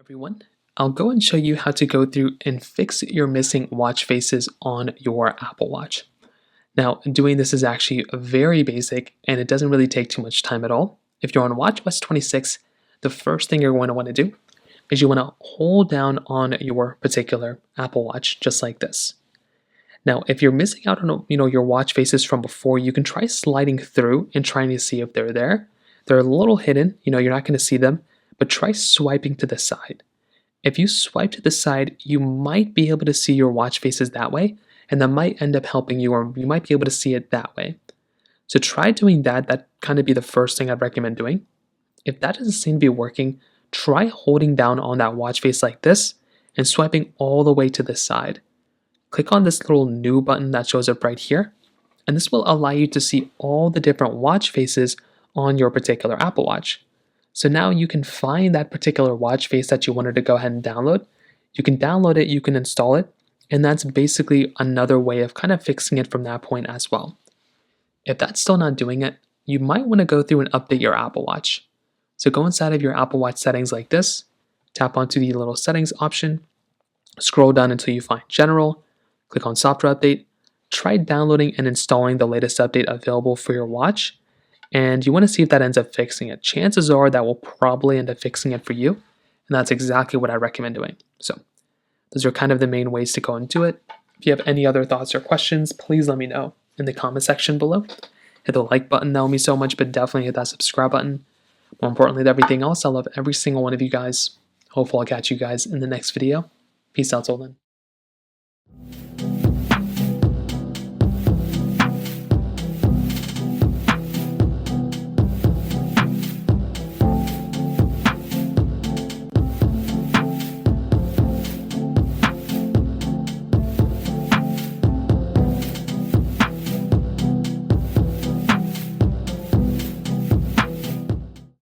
Everyone, I'll go and show you how to go through and fix your missing watch faces on your Apple Watch. Now, doing this is actually very basic and it doesn't really take too much time at all. If you're on WatchOS 26, the first thing you're going to want to do is you want to hold down on your particular Apple Watch just like this. Now, if you're missing out on your watch faces from before, you can try sliding through and trying to see if they're there. They're a little hidden, you're not going to see them, but try swiping to the side. If you swipe to the side, you might be able to see your watch faces that way, and that might end up helping you, or you might be able to see it that way. So try doing that. That kind of be the first thing I'd recommend doing. If that doesn't seem to be working, try holding down on that watch face like this and swiping all the way to the side. Click on this little new button that shows up right here, and this will allow you to see all the different watch faces on your particular Apple Watch. So now you can find that particular watch face that you wanted to go ahead and download. You can download it, you can install it, and that's basically another way of kind of fixing it from that point as well. If that's still not doing it, you might want to go through and update your Apple Watch. So go inside of your Apple Watch settings like this, tap onto the little settings option, scroll down until you find General, click on Software Update, try downloading and installing the latest update available for your watch, and you want to see if that ends up fixing it. Chances are that will probably end up fixing it for you, and that's exactly what I recommend doing. So those are kind of the main ways to go and do it. If you have any other thoughts or questions, please let me know in the comment section below. Hit the like button, that would mean so much, but definitely hit that subscribe button. More importantly than everything else, I love every single one of you guys. Hopefully I'll catch you guys in the next video. Peace out till then.